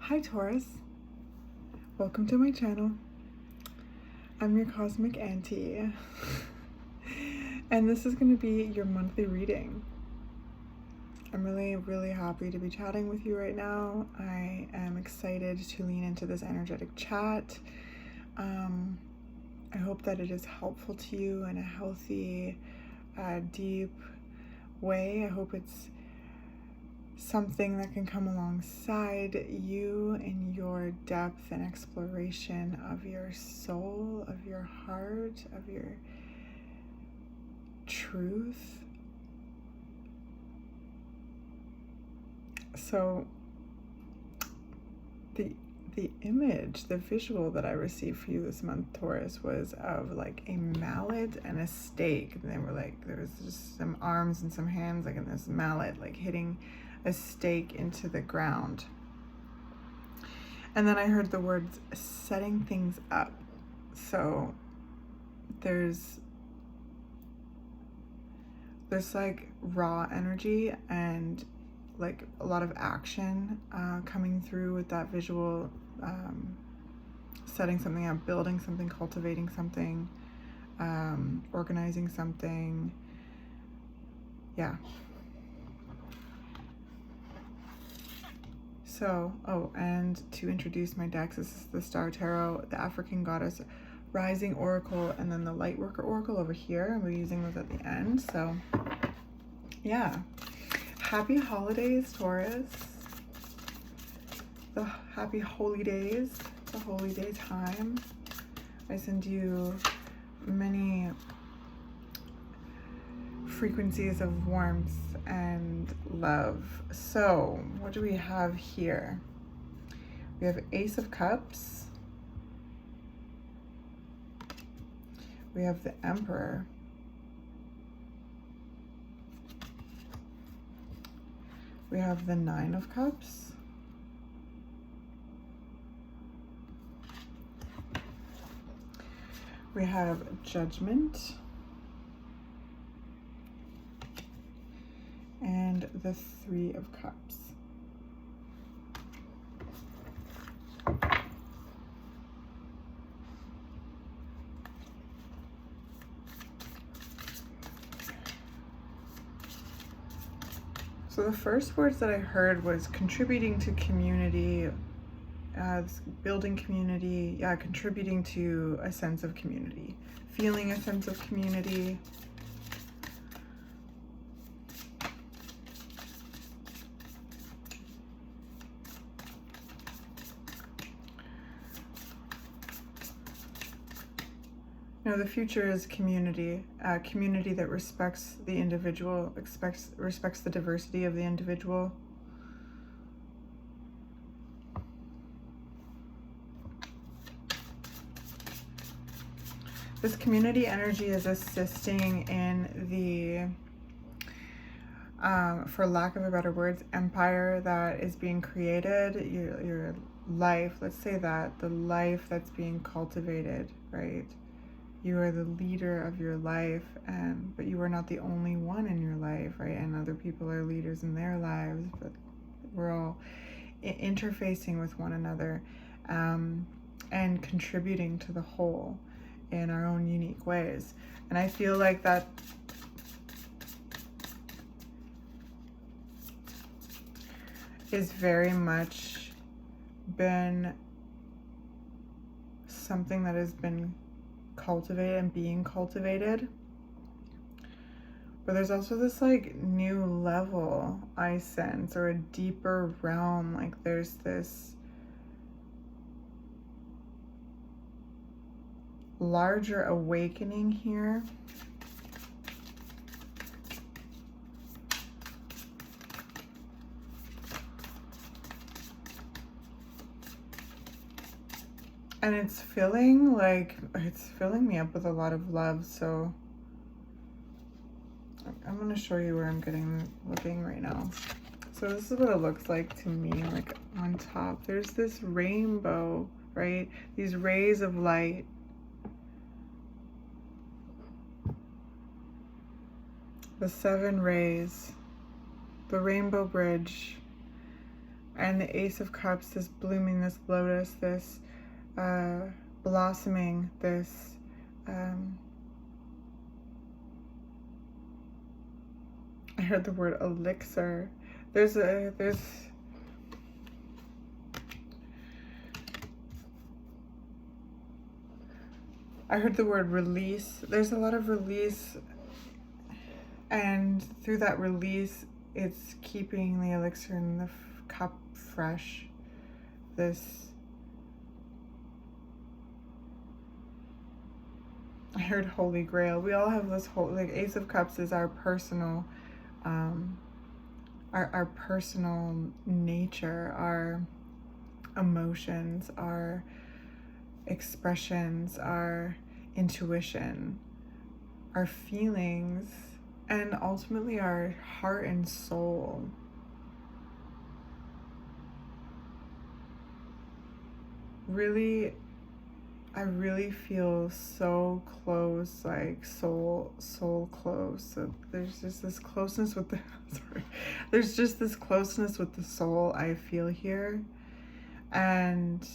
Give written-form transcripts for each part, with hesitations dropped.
Hi Taurus, welcome to my channel. I'm your cosmic auntie and this is going to be your monthly reading. I'm really happy to be chatting with you right now. I am excited to lean into this energetic chat. I hope that it is helpful to you in a healthy, deep way. I hope it's something that can come alongside you in your depth and exploration of your soul, of your heart, of your truth. So the image, the visual that I received for you this month, Taurus, was of like a mallet and a stake. And they were like, there was just some arms and some hands, like in this mallet, like hitting a stake into the ground. And then I heard the words setting things up. So there's like raw energy and like a lot of action coming through with that visual, setting something up, building something, cultivating something, organizing something. Yeah. So, and to introduce my decks, this is the Star Tarot, the African Goddess Rising Oracle, and then the Lightworker Oracle over here. And we're using those at the end. So, yeah. Happy holidays, Taurus. The happy holy days, the holy day time. I send you many frequencies of warmth and love. So, what do we have here? We have Ace of Cups. We have the Emperor. We have the Nine of Cups. We have Judgment. And the Three of Cups. So the first words that I heard was contributing to community, building community, contributing to a sense of community, feeling a sense of community. No, the future is community, community that respects the individual, respects the diversity of the individual. This community energy is assisting in the, for lack of a better words, empire that is being created, your life, let's say that, the life that's being cultivated, right? You are the leader of your life, but you are not the only one in your life, right? And other people are leaders in their lives, but we're all interfacing with one another and contributing to the whole in our own unique ways. And I feel like that is very much been something that has been cultivated and being cultivated. But there's also this like new level I sense, or a deeper realm. Like there's this larger awakening here. And it's filling me up with a lot of love. So I'm going to show you where I'm looking right now. So this is what it looks like to me. Like on top, there's this rainbow, right? These rays of light. The 7 rays, the rainbow bridge. And the Ace of Cups, this blooming, this lotus, this blossoming, this I heard the word elixir. I heard the word release. There's a lot of release, and through that release, it's keeping the elixir in the cup fresh. I heard Holy Grail. We all have this whole, like, Ace of Cups is our personal, our personal nature, our emotions, our expressions, our intuition, our feelings, and ultimately our heart and soul. Really, I really feel so close, like soul close. So there's just this closeness with the there's just this closeness with the soul I feel here. And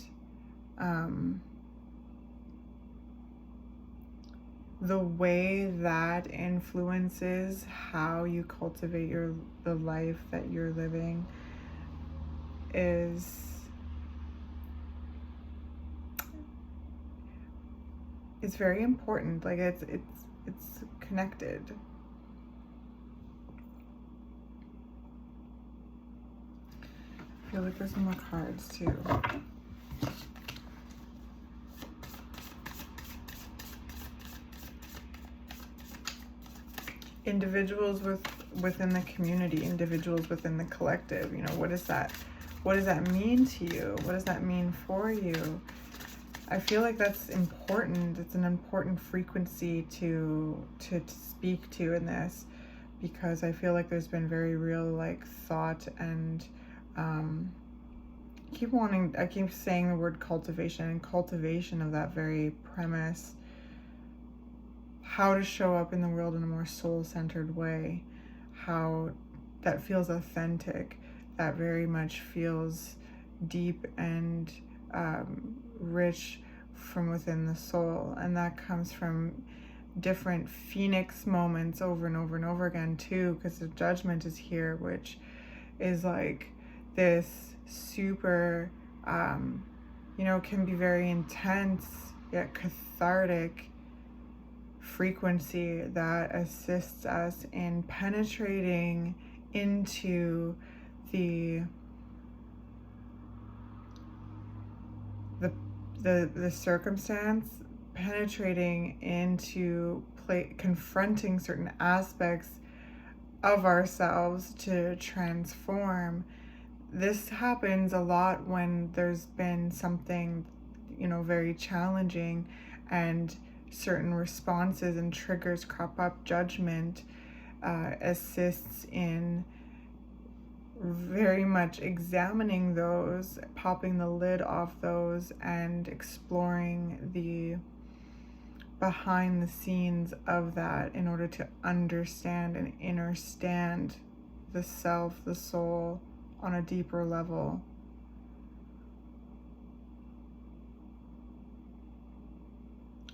the way that influences how you cultivate the life that you're living is it's very important. Like it's connected. I feel like there's more cards too. Individuals within the community, individuals within the collective. You know, what does that mean to you? What does that mean for you? I feel like that's important. It's an important frequency to speak to in this, because I feel like there's been very real like thought and I keep saying the word cultivation, and cultivation of that very premise, how to show up in the world in a more soul-centered way, how that feels authentic, that very much feels deep and rich from within the soul. And that comes from different phoenix moments over and over and over again too, because the Judgment is here, which is like this super can be very intense yet cathartic frequency that assists us in penetrating into the circumstance, penetrating into confronting certain aspects of ourselves to transform. This happens a lot when there's been something, very challenging, and certain responses and triggers crop up. Judgment assists in very much examining those, popping the lid off those, and exploring the behind the scenes of that in order to understand and understand the self, the soul, on a deeper level.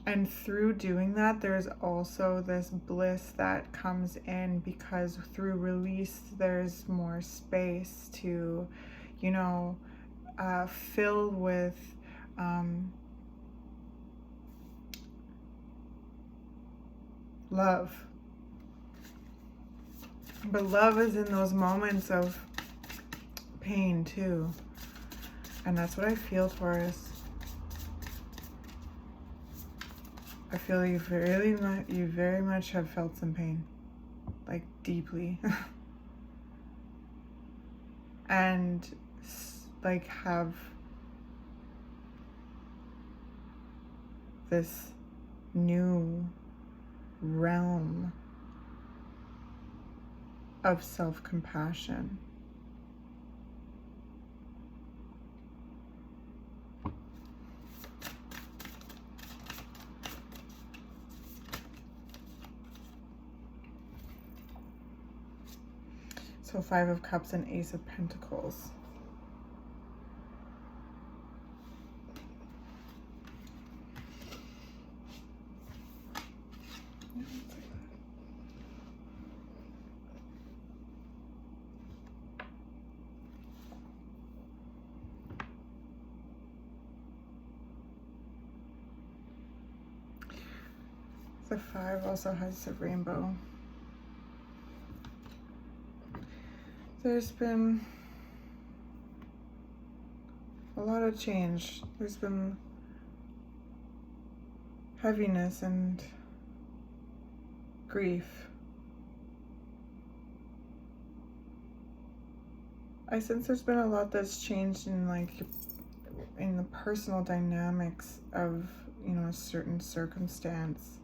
And through doing that, there's also this bliss that comes in, because through release, there's more space to, fill with love. But love is in those moments of pain too. And that's what I feel, Taurus. I feel you very much have felt some pain, like deeply, and like have this new realm of self-compassion. So 5 of Cups and Ace of Pentacles. The 5 also has a rainbow. There's been a lot of change. There's been heaviness and grief. I sense there's been a lot that's changed in the personal dynamics of, a certain circumstance.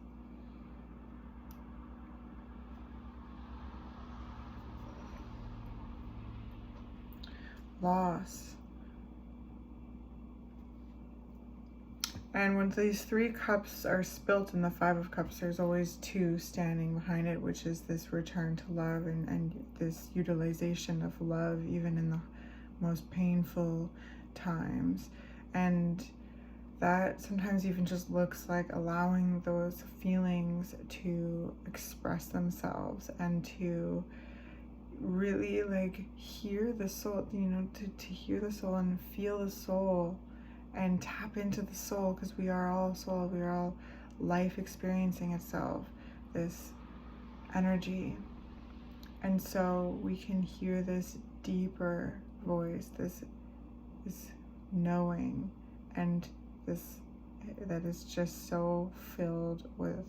Loss. And when these 3 cups are spilt in the 5 of Cups, there's always 2 standing behind it, which is this return to love and this utilization of love, even in the most painful times. And that sometimes even just looks like allowing those feelings to express themselves and to really hear the soul, to hear the soul and feel the soul and tap into the soul, because we are all soul, we are all life experiencing itself, this energy. And so we can hear this deeper voice, this knowing, and this that is just so filled with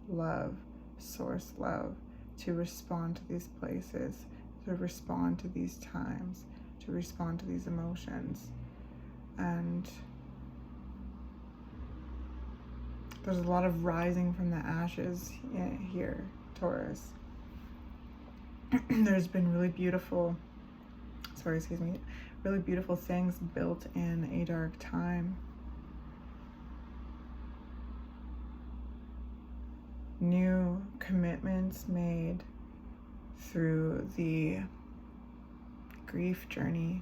love, source love, to respond to these places, to respond to these times, to respond to these emotions. And there's a lot of rising from the ashes here, Taurus. There's been really beautiful things built in a dark time. New commitments made through the grief journey.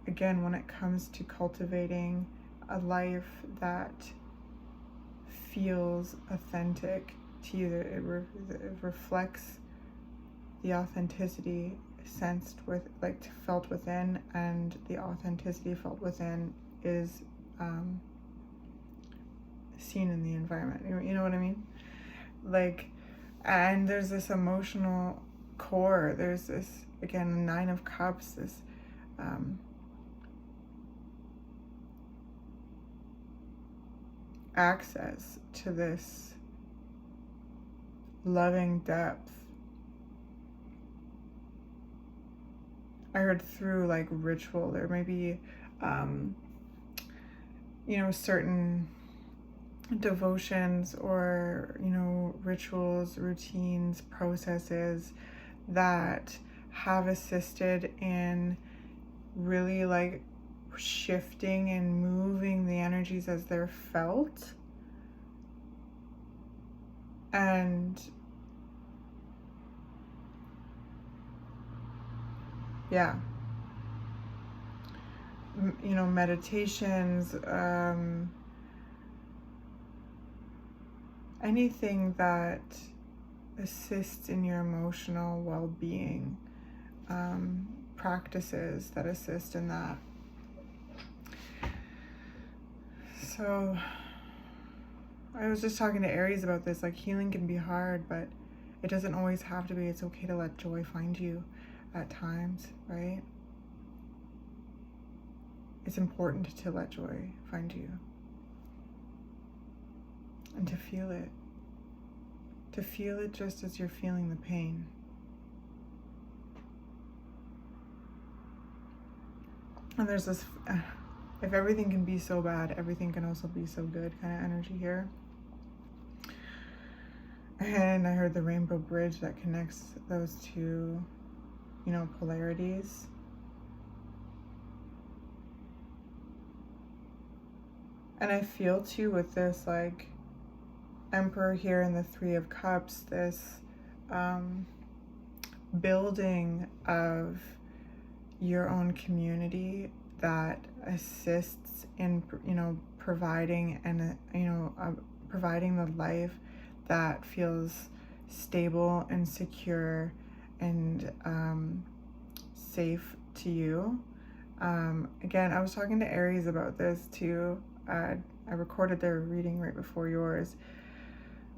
Again, when it comes to cultivating a life that feels authentic to you, it reflects the authenticity sensed felt within, and the authenticity felt within is seen in the environment. You know what I mean? And there's this emotional core. There's this, again, the 9 of Cups, this access to this loving depth. I heard through ritual. There may be certain devotions or rituals, routines, processes that have assisted in really shifting and moving the energies as they're felt. And yeah, meditations, anything that assists in your emotional well-being, practices that assist in that. So I was just talking to Aries about this, healing can be hard, but it doesn't always have to be. It's okay to let joy find you at times, right? It's important to let joy find you and to feel it just as you're feeling the pain. And there's this, if everything can be so bad, everything can also be so good kind of energy here. And I heard the rainbow bridge that connects those two, polarities. And I feel too with this Emperor here in the 3 of Cups, this building of your own community that assists in providing providing the life that feels stable and secure and safe to you, Again, I was talking to Aries about this too. I recorded their reading right before yours.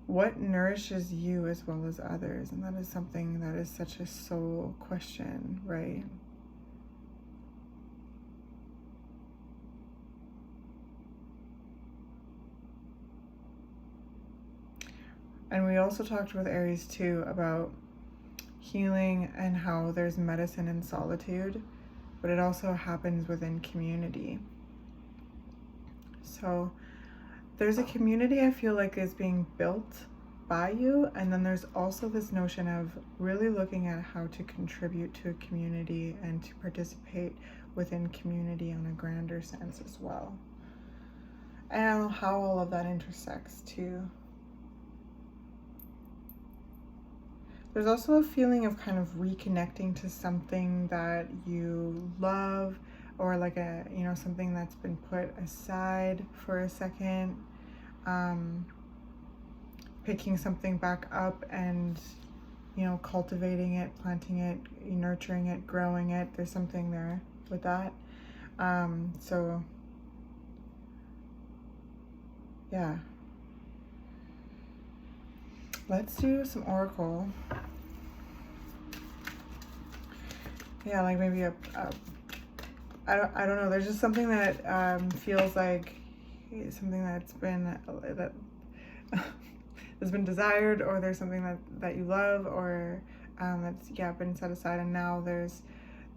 What nourishes you as well as others? And that is something that is such a soul question, right? And we also talked with Aries too about healing and how there's medicine in solitude, but it also happens within community. So there's a community I feel like is being built by you, and then there's also this notion of really looking at how to contribute to a community and to participate within community on a grander sense as well. And I don't know how all of that intersects too. There's also a feeling of kind of reconnecting to something that you love, or like a, you know, something that's been put aside for a second. Picking something back up and, you know, cultivating it, planting it, nurturing it, growing it. There's something there with that. So yeah, let's do some oracle. Yeah, like maybe I don't know. There's just something that feels like something that's been that has been desired, or there's something that you love, or that's been set aside, and now there's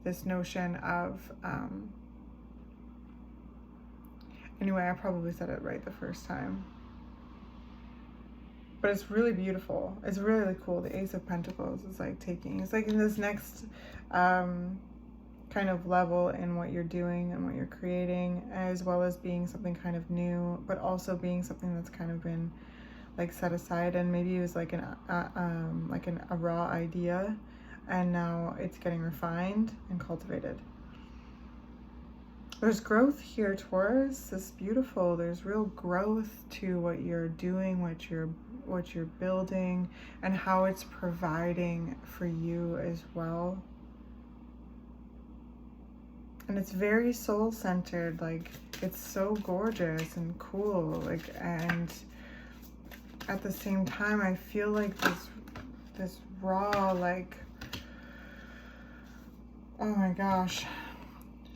this notion of anyway, I probably said it right the first time, but it's really beautiful. It's really cool. The Ace of Pentacles is like it's like in this next kind of level in what you're doing and what you're creating, as well as being something kind of new, but also being something that's kind of been like set aside, and maybe it was like a raw idea, and now it's getting refined and cultivated. There's growth here, Taurus. It's beautiful. There's real growth to what you're doing, what you're building, and how it's providing for you as well. And it's very soul-centered. Like, it's so gorgeous and cool. Like, and at the same time, I feel like this raw, like, oh my gosh,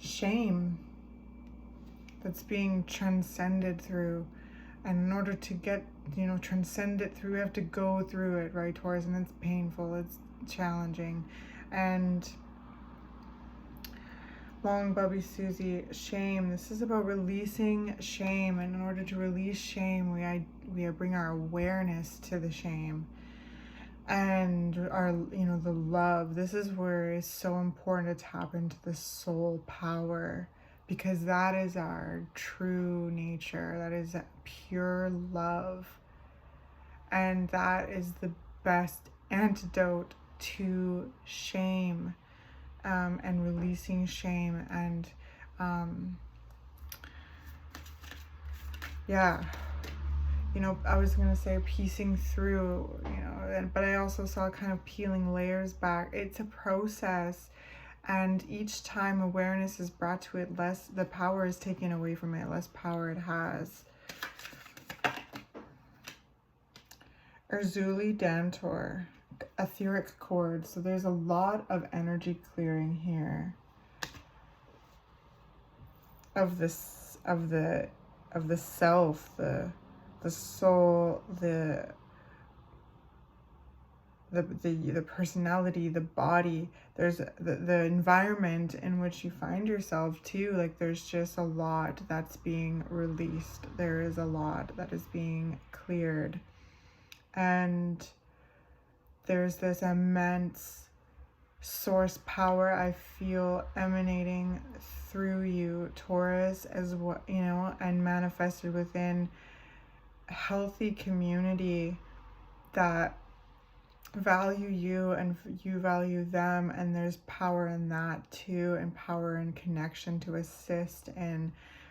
shame that's being transcended through. And in order to get, you know, transcend it through, we have to go through it, right, Taurus? And it's painful, it's challenging. And Long Bubby Susie, shame. This is about releasing shame, and in order to release shame, we bring our awareness to the shame and our, you know, the love. This is where it's so important to tap into the soul power, because that is our true nature. That is pure love, and that is the best antidote to shame. And releasing shame, and yeah, you know, I was gonna say piecing through, you know, but I also saw kind of peeling layers back. It's a process, and each time awareness is brought to it, less the power is taken away from it, less power it has. Erzuli Dantor, etheric cord. So there's a lot of energy clearing here of this, of the self, the soul, the personality, the body. There's the environment in which you find yourself too. Like, there's just a lot that's being released. There is a lot that is being cleared, and there's this immense source power I feel emanating through you, Taurus, as what, you know, and manifested within a healthy community that value you and you value them, and there's power in that too, and power and connection to assist in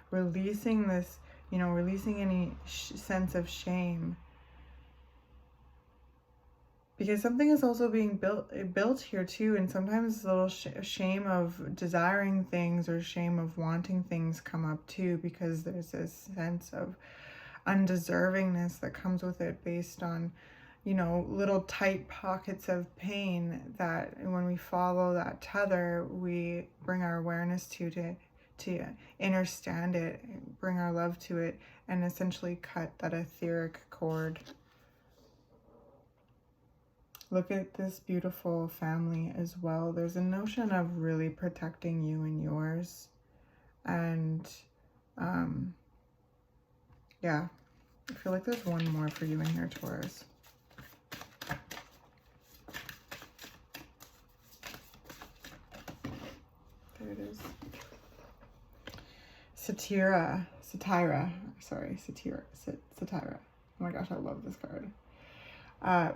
releasing this, you know, releasing any sense of shame. because something is also being built here too, and sometimes a little shame of desiring things or shame of wanting things come up too, because there's this sense of undeservingness that comes with it based on, you know, little tight pockets of pain that when we follow that tether, we bring our awareness to understand it, bring our love to it, and essentially cut that etheric cord. Look at this beautiful family as well. There's a notion of really protecting you and yours. And yeah, I feel like there's one more for you in here, Taurus. There it is. Satira. Oh my gosh, I love this card.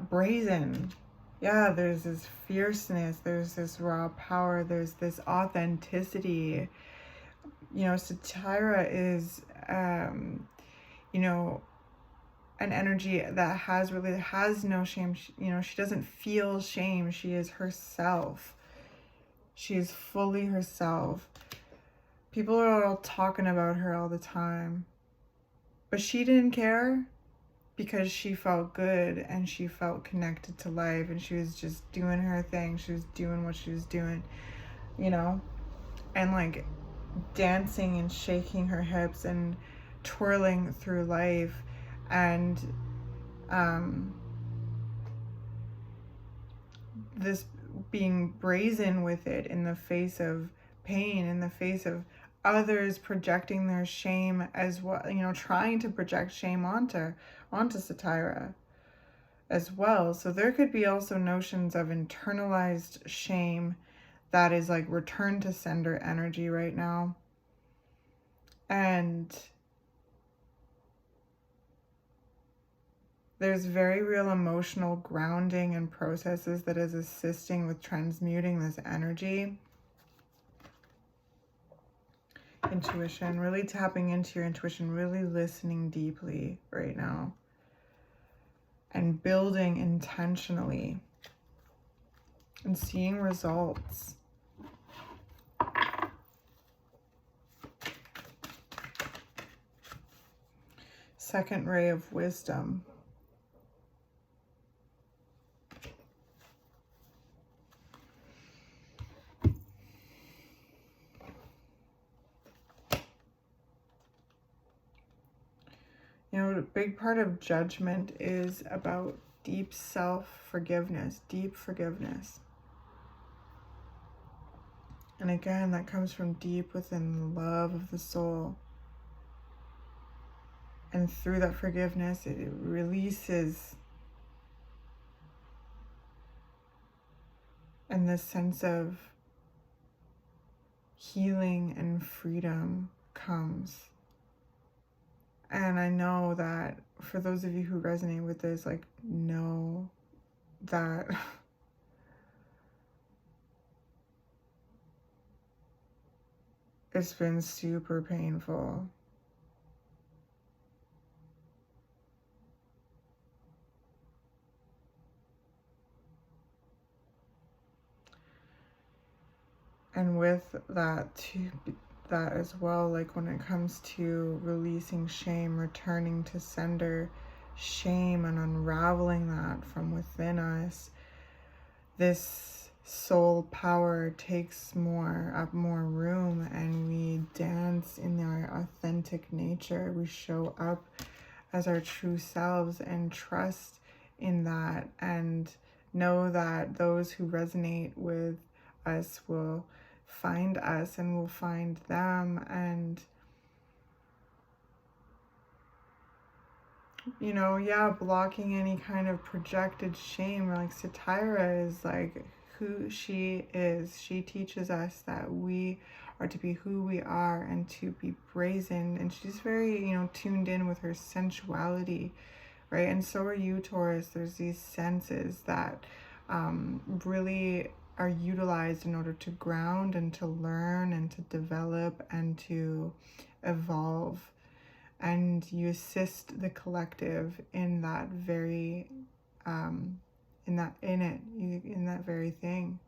Brazen. Yeah, there's this fierceness, there's this raw power, there's this authenticity. You know, Satira is, you know, an energy that has no shame. You know, she doesn't feel shame. She is herself. She is fully herself. People are all talking about her all the time, but she didn't care, because she felt good and she felt connected to life, and she was just doing her thing. She was doing what she was doing, you know, and like dancing and shaking her hips and twirling through life, and this being brazen with it in the face of pain, in the face of others projecting their shame as well, you know, trying to project shame onto Satira as well. So there could be also notions of internalized shame that is like return to sender energy right now. And there's very real emotional grounding and processes that is assisting with transmuting this energy. Intuition, really tapping into your intuition, really listening deeply right now, and building intentionally and seeing results. Second ray of wisdom. You know, a big part of judgment is about deep self-forgiveness, deep forgiveness. And again, that comes from deep within the love of the soul. And through that forgiveness, it releases. And this sense of healing and freedom comes. And I know that for those of you who resonate with this, like, know that it's been super painful. And with that too, that as well, like when it comes to releasing shame, returning to sender shame and unraveling that from within us, this soul power takes up more room, and we dance in our authentic nature. We show up as our true selves and trust in that, and know that those who resonate with us will find us and we'll find them. And you know, yeah, blocking any kind of projected shame, like Satira is like who she is. She teaches us that we are to be who we are and to be brazen, and she's very, you know, tuned in with her sensuality, right? And so are you, Taurus. There's these senses that really are utilized in order to ground and to learn and to develop and to evolve. And you assist the collective in that very in that very thing.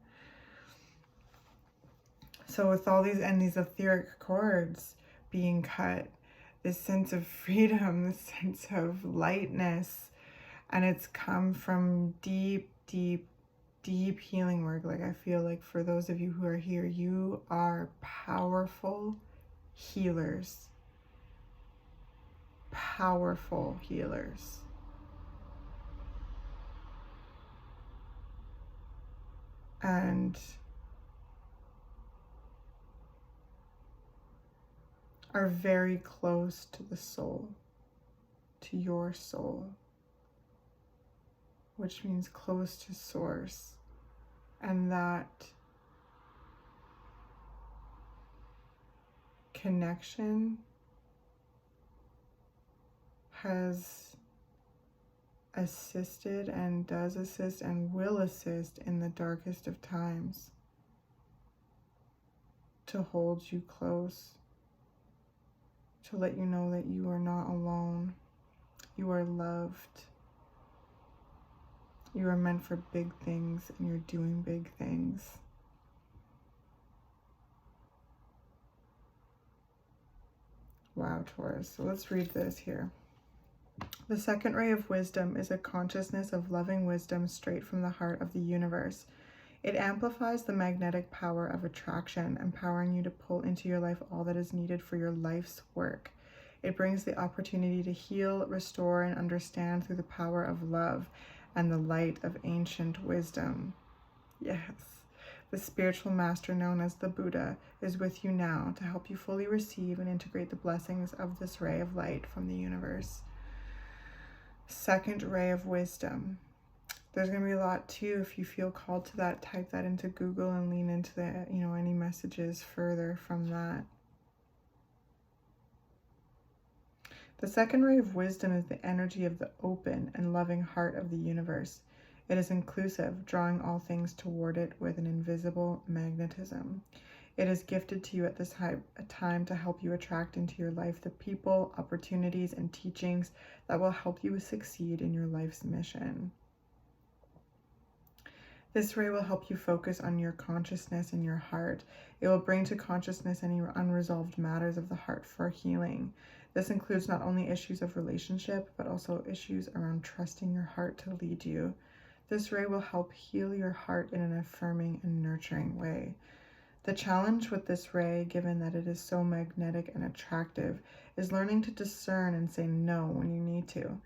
So with all these and these etheric cords being cut, this sense of freedom, this sense of lightness, and it's come from deep, deep, deep healing work. Like, I feel like for those of you who are here, you are powerful healers. Powerful healers. And are very close to the soul, to your soul, which means close to source. And that connection has assisted and does assist and will assist in the darkest of times to hold you close, to let you know that you are not alone. You are loved. You are meant for big things, and you're doing big things. Wow, Taurus. So let's read this here. The second ray of wisdom is a consciousness of loving wisdom straight from the heart of the universe. It amplifies the magnetic power of attraction, empowering you to pull into your life all that is needed for your life's work. It brings the opportunity to heal, restore, and understand through the power of love and the light of ancient wisdom. Yes, the spiritual master known as the Buddha is with you now to help you fully receive and integrate the blessings of this ray of light from the universe. Second ray of wisdom. There's going to be a lot too. If you feel called to that, type that into Google and lean into the, any messages further from that. The second ray of wisdom is the energy of the open and loving heart of the universe. It is inclusive, drawing all things toward it with an invisible magnetism. It is gifted to you at this time to help you attract into your life the people, opportunities, and teachings that will help you succeed in your life's mission. This ray will help you focus on your consciousness and your heart. It will bring to consciousness any unresolved matters of the heart for healing. This includes not only issues of relationship, but also issues around trusting your heart to lead you. This ray will help heal your heart in an affirming and nurturing way. The challenge with this ray, given that it is so magnetic and attractive, is learning to discern and say no when you need to.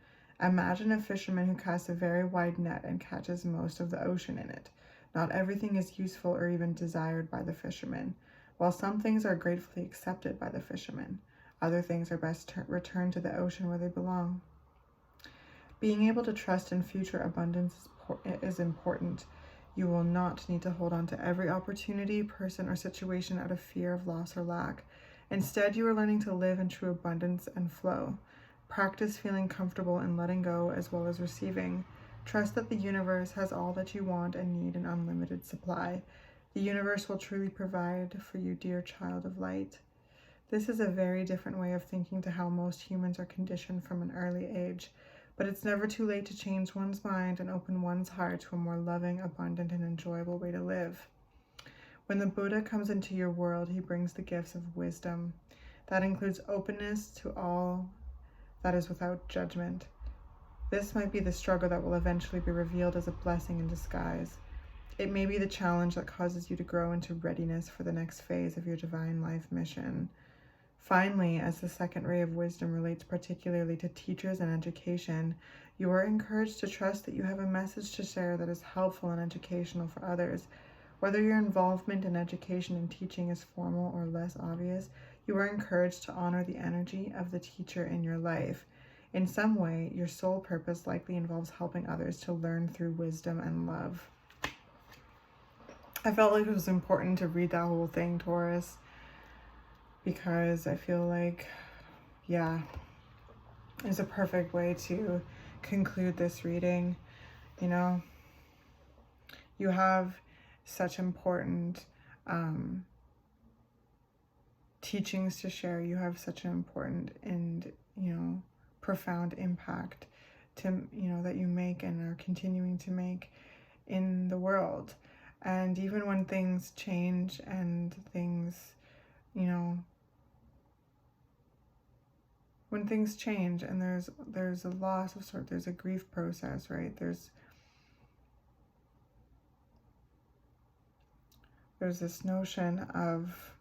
Imagine a fisherman who casts a very wide net and catches most of the ocean in it. Not everything is useful or even desired by the fisherman. While some things are gratefully accepted by the fisherman, other things are best returned to the ocean where they belong. Being able to trust in future abundance is important. You will not need to hold on to every opportunity, person, or situation out of fear of loss or lack. Instead, you are learning to live in true abundance and flow. Practice feeling comfortable in letting go as well as receiving. Trust that the universe has all that you want and need in unlimited supply. The universe will truly provide for you, dear child of light. This is a very different way of thinking to how most humans are conditioned from an early age, but it's never too late to change one's mind and open one's heart to a more loving, abundant, and enjoyable way to live. When the Buddha comes into your world, he brings the gifts of wisdom. That includes openness to all that is without judgment. This might be the struggle that will eventually be revealed as a blessing in disguise. It may be the challenge that causes you to grow into readiness for the next phase of your divine life mission. Finally, as the second ray of wisdom relates particularly to teachers and education, you are encouraged to trust that you have a message to share that is helpful and educational for others. Whether your involvement in education and teaching is formal or less obvious, you are encouraged to honor the energy of the teacher in your life. In some way, your sole purpose likely involves helping others to learn through wisdom and love. I felt like it was important to read that whole thing, Taurus, because I feel like, it's a perfect way to conclude this reading. You have such important teachings to share. You have such an important and, profound impact to, you know, that you make and are continuing to make in the world. And even when things change and things, you know, when things change and there's a loss of sort, there's a grief process, right? There's this notion of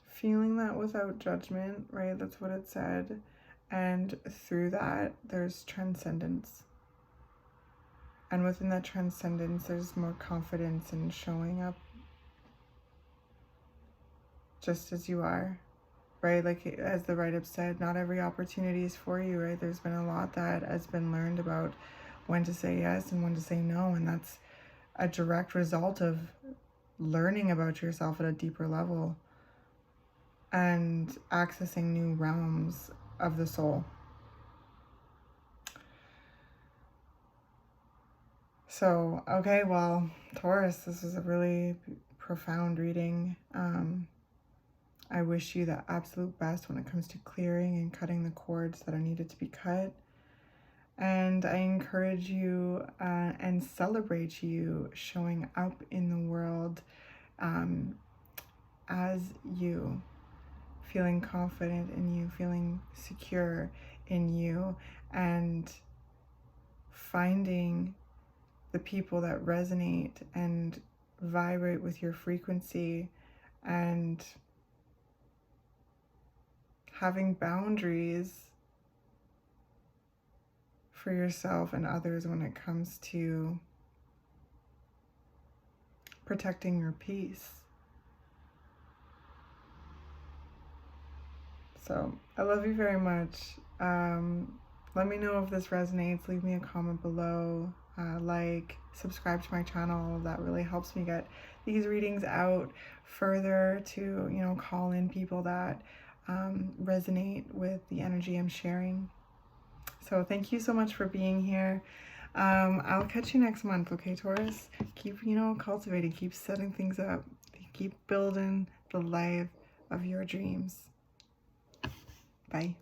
feeling that without judgment, right? That's what it said. And through that, there's transcendence. And within that transcendence, there's more confidence in showing up just as you are, right? Like, as the write-up said, not every opportunity is for you, right? There's been a lot that has been learned about when to say yes and when to say no. And that's a direct result of learning about yourself at a deeper level and accessing new realms of the soul. So, okay, well, Taurus, this is a really profound reading. I wish you the absolute best when it comes to clearing and cutting the cords that are needed to be cut. And I encourage you and celebrate you showing up in the world as you, feeling confident in you, feeling secure in you, and finding the people that resonate and vibrate with your frequency, and having boundaries for yourself and others when it comes to protecting your peace. So I love you very much. Let me know if this resonates. Leave me a comment below. Subscribe to my channel. That really helps me get these readings out further to, you know, call in people that resonate with the energy I'm sharing. So thank you so much for being here. I'll catch you next month, okay, Taurus? Keep, you know, cultivating, keep setting things up, keep building the life of your dreams. Bye.